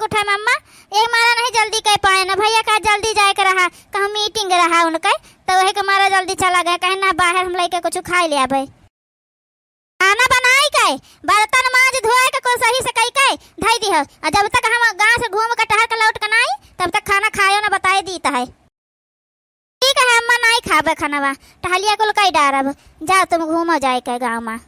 के उठा अम्मा, एक मारा नहीं जल्दी कह पाए ना, भैया का जल्दी जाए के रहा, कहूँ मीटिंग रहा उनका, तो वही के मारा जल्दी चला गया, कहे ना बाहर हम लेके कुछ खा लिया भाई। खाना बनाई के बर्तन मांज धोए के को सही से कई के धई दी है, और जब तक हम गांव से घूम के टहल के लौट के नहीं तब तक खाना खायो ना बताए दी है। ठीक है अम्मा नहीं खाबे खाना टहलिया कुल कई डारब, जाओ तुम घूमो जाए के गाँव में।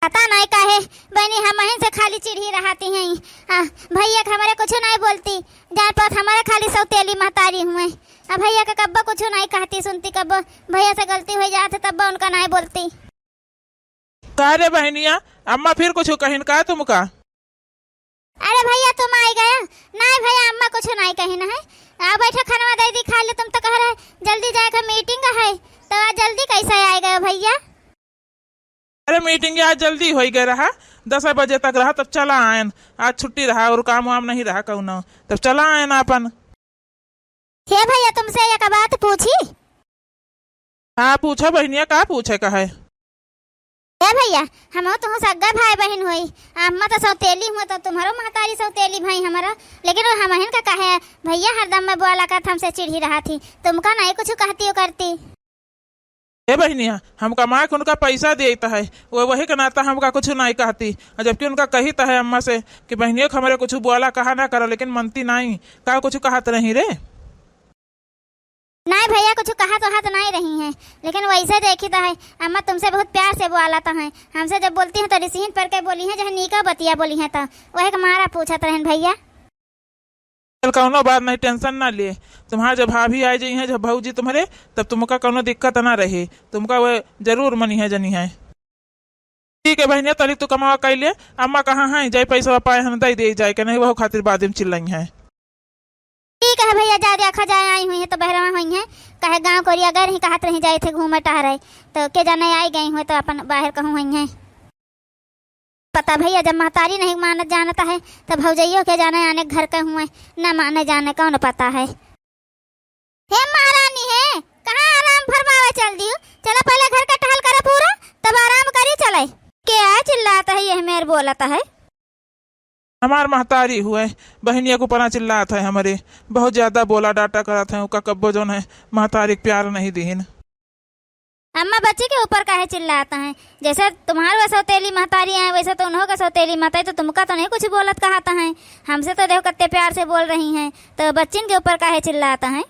पता नहीं काहे बनी हम वहीं से खाली चिढ़ी रहती हैं, भैया हमारे कुछ नहीं बोलती, जान पर हमारे खाली सौतेली महतारी हुए, अब भैया का कब्बा कुछ नहीं कहती सुनती, कब्बा भैया से गलती हो जाते तब उनका नहीं बोलती। अरे बहनिया अम्मा फिर कुछ कहिन का तुमका? अरे भैया तुम आई गया नहीं भैया, अम्मा कुछ नहीं कही ना है, आ बैठा खाना दे दी खा ले, तुम तो कह रहे जल्दी जाकर मीटिंग है, तो आज जल्दी कैसे आए गए भैया? अरे मीटिंग आज जल्दी हो गया रहा, 10 बजे तक रहा, तब चला आयन, आज छुट्टी रहा और काम वाम नहीं रहा कहूँ ना, तब चला आयन अपन। हे भैया तुमसे एक बात पूछी? हाँ पूछो बहनिया, का पूछे का है? भैया हम तो सगा भाई बहन हुई, अम्मा तो सौतेली हुआ, तो तुम्हारो महतारी सौतेली भाई हमारा, लेकिन वो हम का कहे भैया हरदम में बोला कर हमसे चिढ़ी रहा थी, तुमका नहीं कुछ कहती हो करती। ए बहनिया हम कमा के उनका पैसा देता है, वो वही का नाता हमका कुछ नहीं कहती, जबकि उनका कही है अम्मा से कि बहनियों हमारे कुछ बोला कहा ना करो, लेकिन मनती नहीं, का कुछ कहत नहीं रे। नहीं भैया कुछ कहा तो हाथ नहीं रही हैं, लेकिन वैसे देखी तो है अम्मा तुमसे बहुत प्यार से बोला तो है, हमसे जब बोलती हैं तो रिसीन पर के बोली हैं, जहाँ नीका बतिया बोली हैं, तो वही हमारा पूछत रहन भैया। कौनो बात नहीं, टेंशन ना लिए, तुम्हारा जब भाभी आ जाई है, जब भाऊजी तुम्हारे, तब तुमका कोनो दिक्कत ना रही, तुमका वो जरूर मनी है जनी है। ठीक है बहनिया तरी तू कमावा कर ले, अम्मा कहाँ है जाए पैसा पाए हम दे जाए के नहीं, वह खातिर बाद में चिल्लाई है। ठीक है भैया जा देखा जाए आई हुई है तो बहरवा हुई है, कहे गाँव कोरिया गए रही कहत रही जाए थे घूमे टहरे, तो के जाने आई गई हुई तो अपन बाहर कहूँ हुई है। पता भैया जब महतारी नहीं मानत जानता है तो भौजैयो के जाने आने घर के हुए न माने जाने कौन पता है। हे महारानी है कहाँ आराम फरमावे चल दियो, चलो पहले घर का टहल करे पूरा तब आराम करी चले। क्या चिल्लाता है यह मेरे बोलता है? हमार महतारी हुए बहनिया को पना चिल्लात है, हमारे बहुत ज्यादा बोला डाटा करत है, उनका कब्बो जो है महतारी प्यार नहीं दीन। अम्मा बच्चे के ऊपर काहे चिल्लाता है? जैसे तुम्हारे सौतेली महतारी है वैसे तो उन्हों का सौतेली महतारी, तो तुमका तो नहीं कुछ बोलत कहता है, हमसे तो देखो कितने प्यार से बोल रही हैं, तो बच्चिन के ऊपर काहे चिल्लाता है?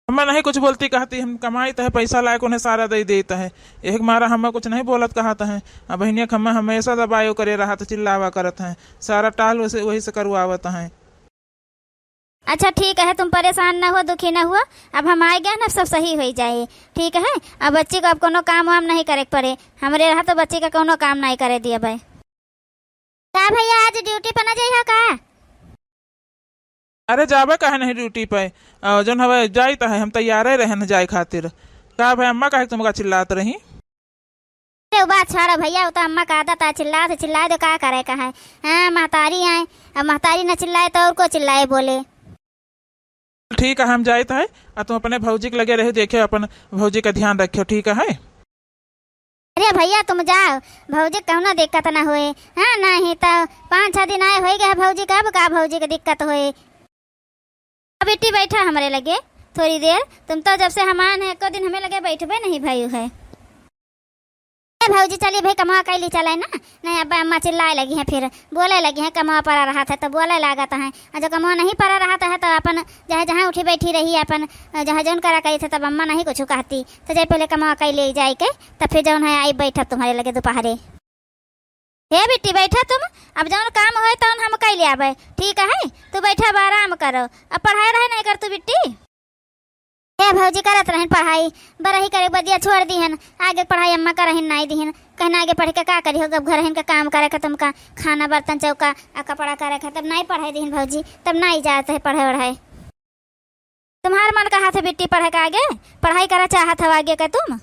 हमें नहीं कुछ बोलती कहती, हम कमाई तो है पैसा लायक उन्हें सारा दे देता है, एक मारा हमें कुछ नहीं बोलत कहता है। अब बहनिया हमें हमेशा दबायो करे रहा तो चिल्लावा करत है, सारा टाल वही से करवावत है। अच्छा ठीक है तुम परेशान न हो दुखी न हुआ, अब हम आए गए ना सब सही हो जाए। ठीक है अब बच्चे को अब कोनो काम वाम नहीं करे पड़े, हमारे रहा तो बच्चे का कोनो काम नहीं करे दिया भाई। क्या भैया आज ड्यूटी पर न जाइए का? अरे जावे कहे नहीं ड्यूटी पे, जन हवे जाई है, हम तैयार रहे न जाए खातिर। का भाई अम्मा कहे तुमका चिल्लात रही? अरे बात छोड़ो भैया, वो तो अम्मा का आदत है, चिल्ला दो का करे का है, हाँ महतारी आए, अब महतारी न चिल्लाए तो और को चिल्लाए बोले। ठीक है हम जाए है, तुम अपने भौजी के लगे रहे, देखे अपन भौजी का ध्यान रखियो, ठीक है? अरे भैया तुम जाओ, भौजी कहना दिक्कत ना होए, हाँ नहीं तो 5-6 दिन आए हो गए भौजी का, अब का भौजी का दिक्कत होए। बेटी बैठा हमारे लगे थोड़ी देर, तुम तो जब से हमान है को दिन हमें लगे बैठबे नहीं भाई है। भौजी चलिए भाई कमा कैली चले ना, नहीं अब अम्मा चिल्लाए लगी हैं, फिर बोले लगी हैं कमा पड़ा रहा था तो बोले लागत है, और जो कमा नहीं पड़ा रहा था तो अपन जहाँ जहाँ उठी बैठी रही अपन जहाँ जौन करा कही थे तब अम्मा नहीं कुछ कहती, तो जब पहले कमा कैली जाए के तब फिर जौन है आई बैठा तुम्हारे लगे दोपहरे। हे बेटी बैठा तुम, अब जौन काम हो तो हम कैले आवे, ठीक है तू बैठा अब आराम करो, अब पढ़ाई रहे नहीं कर तू बेटी? हे भौजी करत रहन पढ़ाई, बरही करे बदिया छोड़ दीहन, आगे पढ़ाई अम्मा करहिन नहीं दीहन, कहना आगे पढ़ के का करी हो, घर हिन का काम करे का तुमका खाना बर्तन चौका आ कपड़ा करे का, तब नहीं पढ़ाई दीहन भौजी, तब नहीं जाते है पढ़े वढ़ाई। तुम्हार मन का हाथ है बेटी पढ़े का, आगे पढ़ाई करा चाहत हो आगे का तुम?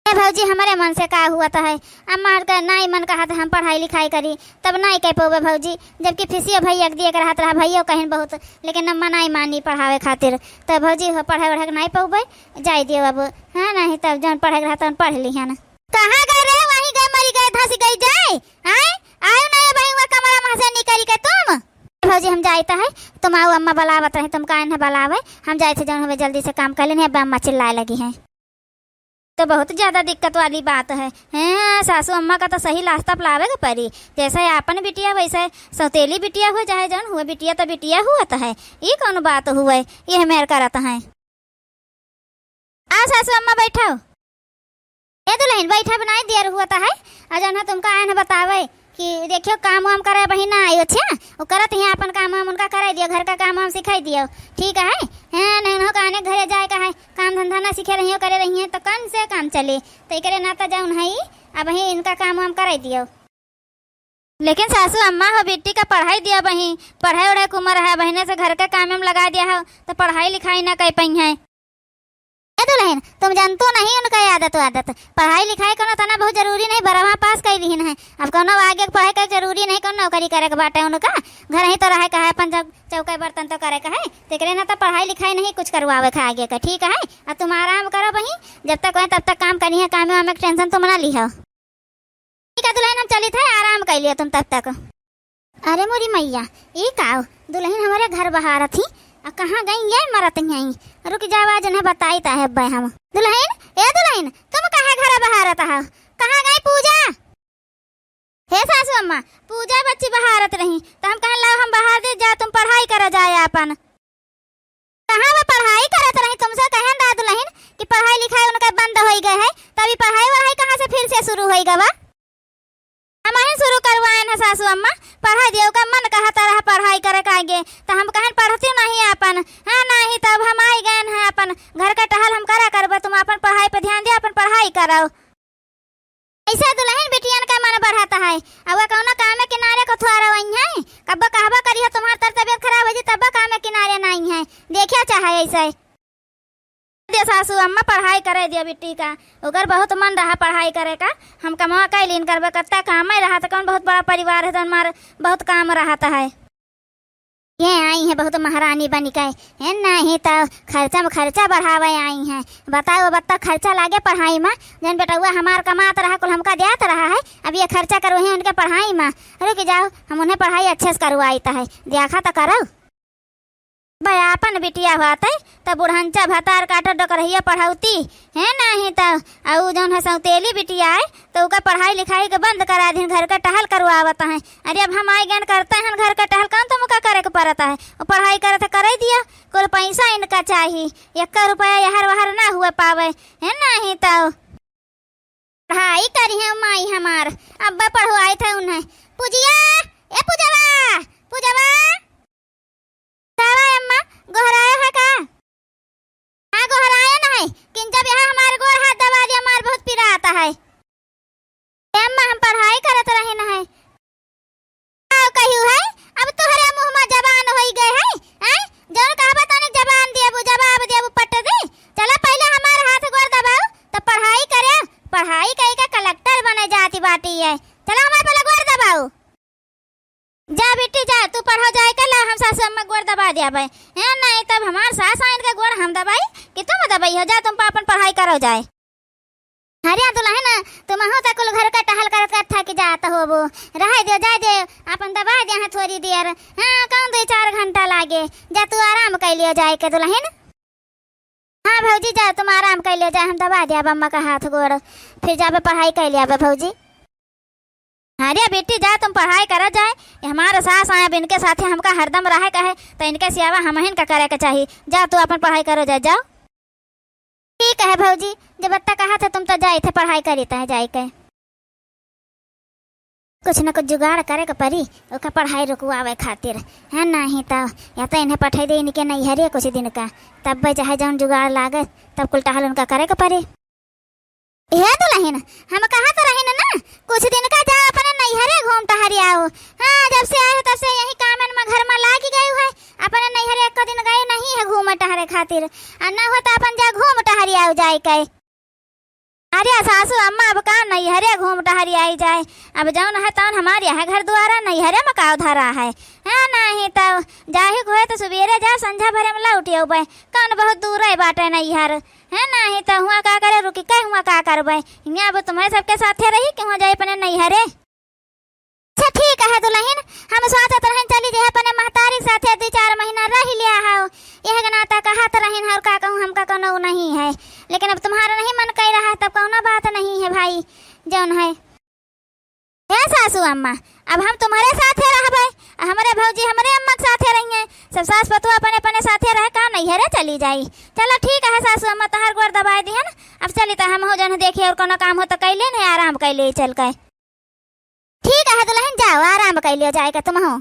भौजी हमारे मन से का हुआ था है, अम्मा का नहीं मन कहा था हम पढ़ाई लिखाई करी, तब नहीं कह पाओगे भौजी, जबकि फीसियो भैया दिए कर रहा भैया कहीं बहुत, लेकिन अम्मा नहीं मानी पढ़ावे खातिर, तो भौजी हो पढ़े वढ़े नहीं पाओगे जाए दियो अब, हाँ नहीं तब जौन पढ़े रहा तो पढ़ लिया ना। कहाँ गए रे? वहीं गए मरी गए धस गई जाए, आए आयो नहीं भाई वो कमरा यहाँ से निकल के तुम भौजी हम जाता है तुम आओ अम्मा बुलावत रहे तुम काहे न बुलावे हम जाए थे जौन हमें जल्दी से काम कर लेने अब अम्मा चिल्लाए लगी हैं तो बहुत ज्यादा दिक्कत वाली बात है हैं सासू अम्मा का तो सही रास्ता अपनावे के पड़ी जैसे आपन बिटिया वैसे सौतेली बिटिया हुए चाहे जौन हुए बिटिया तो बिटिया हुआ तो है ये कौन बात हुए ये मेर करत है आ सासू अम्मा बैठो ए दुल्हन बैठा बनाई देर हुआ तो है आ जौन है तुमका आए न बतावे कि देखियो काम वाम करे बहिना आयो अच्छा वो करत है अपन काम वाम उनका कराई दियो घर का काम वाम सिखाई दियो ठीक है हैं नहीं हो काने घरे जाए का है काम धंधा ना सीखे रही हो करे रही है तो कौन से काम चले तो करे ना तो जाऊन है अब ही इनका काम वाम कराई दियो लेकिन सासू अम्मा हो बेटी का पढ़ाई दिया बही पढ़ाई उढ़ाई कुमर है बहने से घर का काम वाम लगा दिया हो तो पढ़ाई लिखाई ना कर पाई है दुल्हन तुम जानतो नहीं उनका आदत पढ़ाई लिखाई करना तना बहुत जरूरी नहीं बराबर पास कर ली है अब कोनो आगे पढ़ाई कर जरूरी नहीं कोनो नौकरी करे के बाटे उनका घर ही तो रहे का है अपन जब चौका बर्तन तो करे का है तेरे ना तो पढ़ाई लिखाई नहीं कुछ करवावे का आगे का ठीक है और तुम आराम करो बही जब तक है तब तक काम करनी है काम में टेंशन तुम ना ली हो ठीक है दुल्हन हम चली थे आराम कर लियो तुम तब तक अरे मोरी मैया ये का दुल्हन हमारे घर बाहर थी कहाँ गई ये मरत यहीं रुक जावा जने बताई ता है भाई हम दुल्हन ए दुल्हन तुम कहाँ घर बहारत हो कहाँ गई पूजा हे सासू अम्मा पूजा बच्ची बहारत रही तो हम कहाँ लाओ हम बाहर दे जा तुम पढ़ाई कर जाए अपन कहाँ वो पढ़ाई करत रही तुमसे कहें दा दुल्हन कि पढ़ाई लिखाई उनका बंद हो गए है तभी पढ़ाई वढ़ाई कहाँ से फिर से शुरू हो गवा हम शुरू करवाए ना सासू अम्मा पढ़ाई दियो का मन कहता रहा पढ़ाई करे का आगे तो हम कहन पढ़ती नहीं अपन हाँ नहीं तब हम आई गए हैं अपन घर का टहल हम करा करबे तुम अपन पढ़ाई पे ध्यान दियो अपन पढ़ाई करो ऐसा दुल्हन बिटियन का मन बढ़ाता है अब वो कौन काम में किनारे को थोड़ा वही है कब कहबा करियो तुम्हारी तबियत खराब हो जी तब काम में किनारे नहीं है देखिया चाहे ऐसे सासू अम्मा पढ़ाई करे दिया बेटी का उगर बहुत मन रहा पढ़ाई करे का हम कमा का लीन करबे कत्ता काम ही रहा था कौन बहुत बड़ा परिवार है तो हमारे बहुत काम रहता है ये आई है बहुत महारानी बनी के है नहीं तो खर्चा में खर्चा बढ़ावे आई है बताओ बत्ता खर्चा लागे पढ़ाई में जन बेटा हुआ हमार कमात रहा कुल हमका देत रहा है अब ये खर्चा करो है उनके पढ़ाई में रुक जाओ हम उन्हें पढ़ाई अच्छे से करवाई है देखा तो करो भाई अपन बिटिया होते तो बुढ़ानचा भतार काट डकरहिया पढ़ाती है नहीं तो और जौन है सौतेली बिटिया है तो उसका पढ़ाई लिखाई के बंद करा दी घर का टहल करवाता है अरे अब हम आए ज्ञान करते हैं घर का टहल कौन तुमका करे के पड़ता है वो पढ़ाई करे तो कर दिया कुल पैसा इनका चाहिए 1 रुपया यहर वहर ना हुए पावे है नहीं तो पढ़ाई करी है माई हमार अब्बा पढ़वाए थे उन्हें पूजिया ए पूजवा पूजवा अम्मा गोहराया है का हाँ गोहराया ना है किन जब यहाँ हमारे गोर हाथ दबा दिया हमारे बहुत पीड़ा आता है अम्मा हम पढ़ाई करत रहे ना है कहियो है अब तोहरे मुंह में जबान होई गए है हैं जौन कहबा तने जबान दिया वो जवाब दिया वो पट दे चला पहले हमारे हाथ गोर दबाओ तब पढ़ाई करे पढ़ाई कई का कलेक्टर बने जाती बाटी है चला हमारे पहले गोर दबाओ जा बेटी जा तू पढ़ो जाए कर ला हम सासू अम्मा गोड़ दबा दिया भाई है नहीं तब हमार सास आइन के गोड़ हम दबाई कि तुम दबाई हो जा तुम अपन पढ़ाई करो जाए हरिया दुल्हन तुम हो तक घर का टहल करत था कि जाता हो वो रह दे जा दे अपन दबा दे है थोड़ी देर हाँ कौन 2-4 घंटा लागे जा तू आराम कर लियो जाए के दुल्हन हाँ भौजी जा तुम आराम कर लियो जाए हम दबा दिया अम्मा का हाथ गोड़ फिर जाबे पढ़ाई कर लिया भौजी अरे बेटी जा तुम पढ़ाई करा जाए हमारे सास आए इनके साथ हमका हरदम रहे का है तो इनके सिवा हम का करे के चाहिए जा तू अपन पढ़ाई करो जाए जाओ ठीक है भौजी जब बत्ता कहा था तुम तो जाए थे पढ़ाई करी है जाए के कुछ न कुछ जुगाड़ करे के परी ओका पढ़ाई रुकवावे खातिर है नहीं तो या तो इन्हें पठाई दे इनके नहीं हरे कुछ दिन का तब चाहे जौन जुगाड़ लागे तब कुल टहल उनका करे के परी हे दुल्हन हम कहा तो रहे ना कुछ दिन का जा अपने नैहरे घूम टहरी आओ हाँ जब से आए तब से यही काम में घर में लागी गई है अपने नैहरे एक दिन गए नहीं है घूम टहरे खातिर और न हो तो अपन जा घूम टहरी आओ जाए के अरे सासू अम्मा अब का नैहरे घूम टहरी आई जाए अब जौन है तौन हमारे यहाँ घर द्वारा नैहरे में का धरा है हाँ नहीं तो जाहि हुए तो सुबेरे जा संझा भरे में लौट अबे कौन बहुत दूर है बाटे नैहर है नहीं तो हुआ का करे रुकी कह हुआ का करबे यहाँ अब तुम्हारे सबके साथे रही कि हुआ जाए अपने नैहरे अच्छा ठीक है दुल्हन, हम सोचत रहन चली जे अपने महतारी साथे 2-4 महीना रह लिया है। यह नाता कहत रहन और का कहूँ हमका कोनो नहीं है, लेकिन अब तुम्हारा नहीं मन कर रहा है तब कौनो बात नहीं है भाई जौन है। हे सासू अम्मा, अब हम तुम्हारे साथे रहबे, हमारे भौजी हमारे अम्मा के साथे रहिए, सब सास पतुआ अपने अपने साथे रह का नहीं है रे चली जाई। चलो ठीक है सासू अम्मा, तहार गोर दबाई दिहन। अब चली तो हम हो जन देखिए और कोनो काम हो तो कैले नहीं, आराम कैले चल के। ठीक है दुल्हन, जाओ आराम कैलियो जाएगा तुम हो।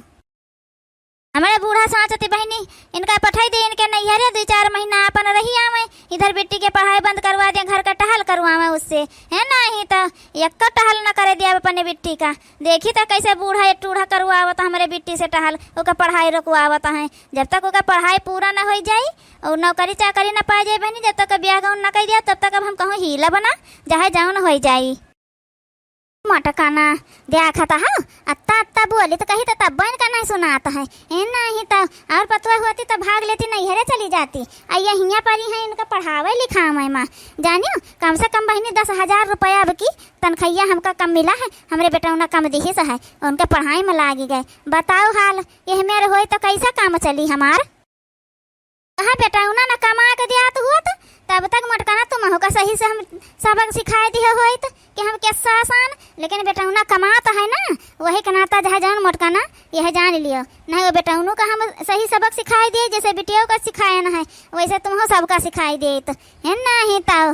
हमारे बूढ़ा सोचती बहनी इनका पठाई दे, इनके नहीं है 2-4 महीना अपन रही आवे, इधर बेटी के पढ़ाई बंद करवा दे, घर का टहल करवावे उससे, है नहीं तो एक टहल न करे दिया अपने बेटी का। देखी तो कैसे बूढ़ा एक टूढ़ा करवावत हमारे बेटी से टहल, ओका पढ़ाई रुकवावत है। जब तक ओका पढ़ाई पूरा न हो जाई और नौकरी चाकरी न पा जाए बहनी, जब तक ब्याह गाउन न कर दिया तब तक अब हम कहूँ हीला बना जहाँ जाऊन हो जाई। मटकाना देखता है अत्ता अत्ता बोली तो कही तो तब बहन का नहीं सुनाता है, नहीं तो और पतवा होती तो भाग लेती, नहीं है चली जाती। आइया हिया पारी है इनका पढ़ावे लिखावे माँ, जानियो कम से कम बहनी 10,000 रुपया अब की तनखैया हमका कम मिला है, हमारे बेटा उन्हें कम दिही से है, उनके पढ़ाई में लागी गए। बताओ हाल यह मेरे हो तो कैसा काम चली हमार। कहाँ बेटा उन्हें न कमा के दिया तो हुआ तो तब तक मटकाना तुम हो का सही से हम सबक सिखाए दिए हो कि हम कैसा आसान, लेकिन बेटा उन्हें कमाता है ना वही कनाता जहाँ जान मटकाना यह जान लियो। नहीं वो बेटा उन्हों का हम सही सबक सिखाई दिए, जैसे बेटियों का सिखाया ना है वैसे तुम हो सबका सिखाई दिए तो है नहीं ताओ।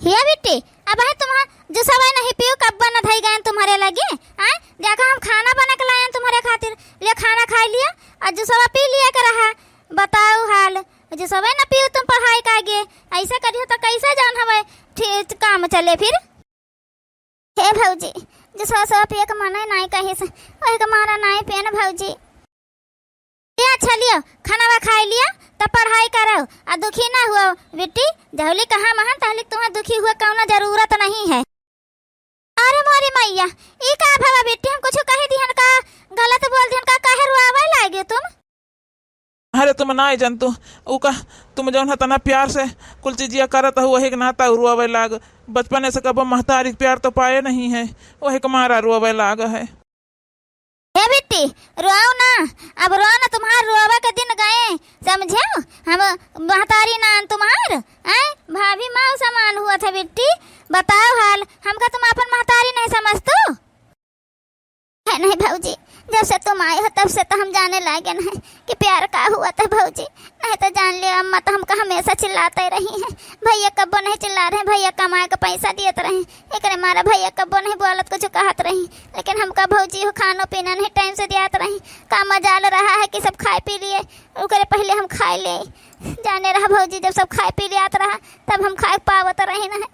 हिया बेटी अब है तुम जो सब नहीं पियो कब बना धई गए तुम्हारे लगे आए, देखा हम खाना बना के लाए तुम्हारे खातिर, ले खाना खा लिया और जो सब पी लिया कर रहा। बताओ हाल जो सब न पियो तुम पढ़ाई का आगे ऐसा करियो तो कैसा जान हमें ठीक काम चले फिर। हे भौजी जो सब पिए का मना नहीं कहे से वही का मारा नहीं पिए ना भौजी। अच्छा लियो खाना खा लिया तब पढ़ाई करो और दुखी ना हुआ बेटी, जहली कहाँ महान तहली तुम्हें दुखी हुआ कौन जरूरत नहीं है। अरे मोरी मैया ई का भवा बेटी हम कुछ कह दिहन का गलत बोल दिहन का काहे रुआवे लागे तुम। अरे तुम ना जनतु उका तुम जौन तना प्यार से कुल चीजिया करत हो वही नाता रुआवे लाग, बचपन से कब महतारी प्यार तो पाए नहीं है वही मारा रुआवे लाग है। हे बेटी रोओ ना, अब रो ना, तुम्हार रोवा के दिन गए समझे, हम महतारी ना तुम्हार आए भाभी माँ समान हुआ था बेटी। बताओ हाल हमका तुम अपन महतारी नहीं समझतो है। नहीं भौजी जब से तुम आए हो तब से तो हम जाने लागे नहीं कि प्यार का हुआ था भौजी, नहीं तो जान लिया अम्मा तो हमका हमेशा चिल्लाते रही हैं, भैया कब्बो नहीं चिल्ला रहे, भैया कमाए का पैसा दिए रहे, एक मारा भैया कब्बो नहीं बोलत कुछ कहत रही, लेकिन हमका भौजी हो खानो पीना नहीं टाइम से दियात रही। का मजाल रहा है कि सब खाए पी लिए उकरे पहले हम खाए ले, जाने रहा भौजी जब सब खाए पी लियात रहा तब हम खाए पावत रही ना।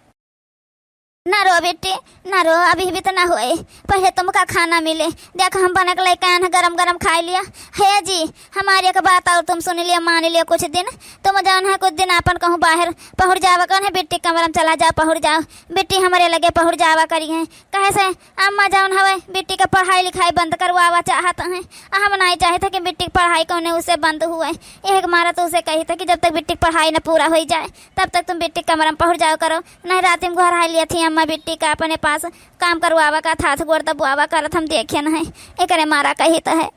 ना रो बेटे ना रो, अभी भी तो ना हुए, पहले तुमका खाना मिले, देखो हम बना के लेकर गरम गरम खा लिया है जी। हमारी एक बात और तुम सुन लिया मान लिया, कुछ दिन तुम जान है कुछ दिन अपन कहूँ बाहर पहुँच जावा कौन है बेटी कमरम चला जाओ पहुँच जाओ, बेटी हमारे लगे पहुँच जावा करी है कहे से अम्मा जान हवे बेटी का पढ़ाई लिखाई बंद करवावा चाहता है, हम नहीं चाहे थे कि बेटी की पढ़ाई कौन उससे बंद हुआ है। एक मारा तो उसे कही था कि जब तक बेटी की पढ़ाई न पूरा हो जाए तब तक तुम बेटी कमरम पहुँच जाओ करो, नहीं रात में घर आ लिया थी अम्मा बेटी का अपने पास काम करवावा का था गोर दबुआवा करत हम देखे न है एक मारा कही तो है।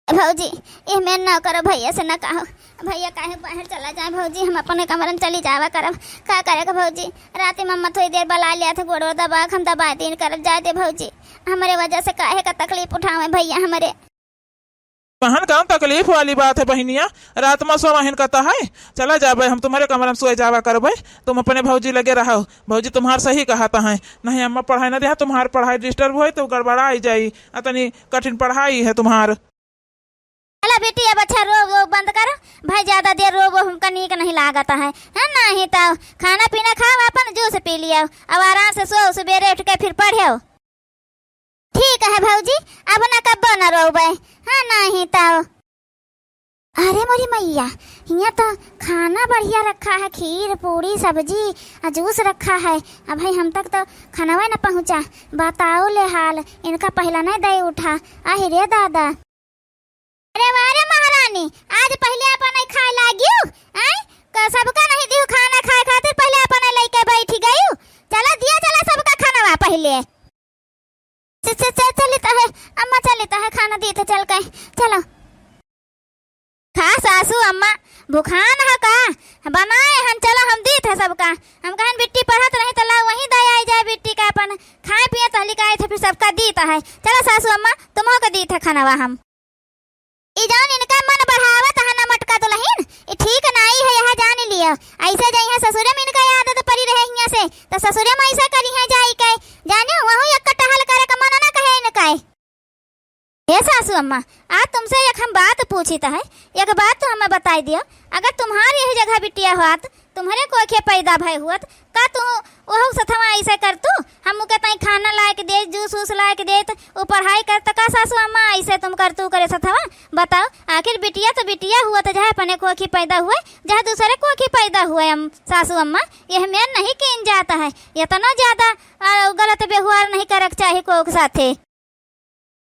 भौजी ये मैं न करो भैया से न कहो, भैया काहे बाहर चला जाए भौजी, हम अपने कमरे में चली जावा करब का करेगा भौजी। रात में मम्मा थोड़ी देर बला लिया था गोड़ दबा हम दबा दिन करब जाए दे भौजी, हमारे वजह से काहे का तकलीफ उठावे भैया हमारे। बहन कौन तकलीफ वाली बात है बहनिया, रात में सो बहन कहता है चला जाबे हम तुम्हारे कमरे में सोए जावा करबे, तुम अपने भौजी लगे रहो, भौजी तुम्हार सही कहता है, नहीं अम्मा पढ़ाई न दिया तुम्हार पढ़ाई डिस्टर्ब हो तो गड़बड़ा जाई, इतनी कठिन पढ़ाई है तुम्हार। अला बेटी अब अच्छा रो बंद करो भाई, ज्यादा देर रो हमका नीक नहीं लागता है नहीं तो खाना पीना खाओ अपन जूस पी लिया अब आराम से सो, सवेरे उठ के फिर पढ़ो। ठीक है भौजी अब ना कब न रोबे हाँ नहीं तो। अरे मोरी मैया यहाँ तो खाना बढ़िया रखा है, खीर पूरी सब्जी और जूस रखा है, अब भाई हम तक तो खाना न पहुँचा। बताओ ले हाल इनका पहला नहीं दे उठा आहि रे दादा। अरे वारे महारानी आज पहले अपन नहीं खाए लागियो आई सबका नहीं दियो खाना खाए खातिर पहले अपन लेके बैठी गई, चला दिया चला सबका खाना पहले चलता है अम्मा, चलता है खाना दी थे चल के चलो। खा सासू अम्मा भूखान है का बनाए हम, चलो हम दी थे सबका। हम कहन बिट्टी पढ़त रही तो ला वहीं दया आई जाए बिट्टी का अपन खाए पिए तो लिखाए थे, फिर सबका दीता है। चलो सासू अम्मा तुम्हों को दी थे खाना हम। ई जान इनका मन बढ़ावत है ना मटका दुल्हन, ई ठीक नहीं है, यह जान लियो। ऐसे जाइए ससुरे में इनका आदत पड़ी रहे हियां से तो ससुरे में ऐसा करी है जाई के जाने वहु एक टहल करे का मन ना कहे इनका। हे सासू अम्मा आज तुमसे एक हम बात पूछी है, एक बात तो हमें बताई दियो। अगर तुम्हारी यही जगह बिटिया हुआत तुम्हारे कोखे पैदा भय हुआत का तू वह सथवा ऐसे कर तू हम के ताई खाना लाए के दे, जूस वूस लाए के दे, वो पढ़ाई कर तो का सासू अम्मा ऐसे तुम कर तू करे सथवा। बताओ आखिर बिटिया तो बिटिया हुआ तो जहाँ अपने कोखी पैदा हुए जहाँ दूसरे कोखी पैदा हुए। हम सासू अम्मा यह मेन नहीं किन जाता है, इतना ज्यादा गलत व्यवहार नहीं करक चाहिए कोख साथे।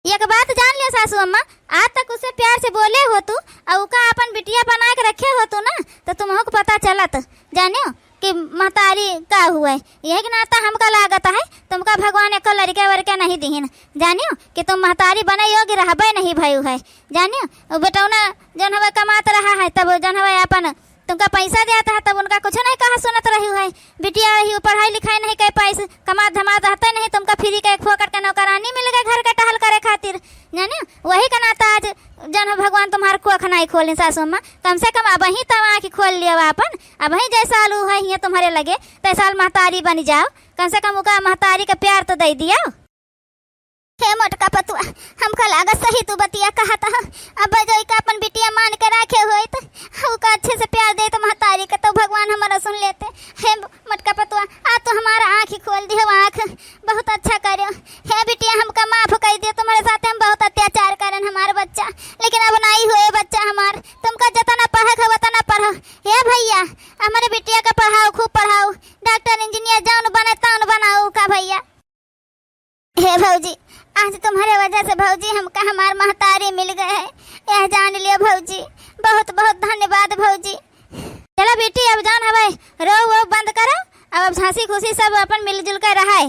एक बात जान लियो सासू अम्मा, आज तक उसे प्यार से बोले हो तू और का अपन बिटिया बना के रखे हो तू ना तो तुमको को पता चलत जानियो कि महतारी का हुआ है। यही नाता हमका लागत है तुमका भगवान एक लड़के वरके नहीं दीन, जानियो कि तुम महतारी बने योग्य रहबे नहीं भयू है। जानियो बेटौना जन हवे कमात रहा है तब जन हवे अपन तुमका पैसा देता है तब उनका कुछ नहीं कहा सुनत रही है। बिटिया रही पढ़ाई लिखाई नहीं कर पाई, कमा धमा रहते नहीं, तुमका फ्री का एक फोकट का नौकरानी मिल गए घर का टहल करे खातिर। जाने वही का नाता आज जन भगवान तुम्हारे कोख नहीं खोली सासू अम्मा, कम से कम अब ही तब आँख खोल लिया अपन। अब ही जैसा आलू है ये तुम्हारे लगे तैसा महतारी बन जाओ, कम से कम उका महतारी का प्यार तो दे दिया। हे मोटका पतुआ हमका लागत सही तू बतिया कहता है, अब जो का अपन बिटिया मान के रखे हुए तो का अच्छे से प्यार दे तो महतारी का तो भगवान हमारा सुन लेते। हे मोटका पतुआ आज तो हमारा आँख ही खोल दियो, आँख बहुत अच्छा करो। हे बिटिया हमका माफ कर दियो, तुम्हारे साथ हम बहुत अत्याचार करन हमारे बच्चा, लेकिन अब नहीं हुए बच्चा हमार, तुमका जितना पढ़ है उतना पढ़ो। हे भैया हमारे बिटिया का पढ़ाओ, खूब पढ़ाओ, डॉक्टर इंजीनियर जौन बने तौन बनाओ का भैया। हे भौजी आज तुम्हारे वजह से भौजी हमका हमार महतारी मिल गए है, यह जान लियो भौजी, बहुत बहुत धन्यवाद भौजी। चलो बेटी अब जान हवे रो वो बंद करो, अब हंसी खुशी सब अपन मिलजुल कर रहा है।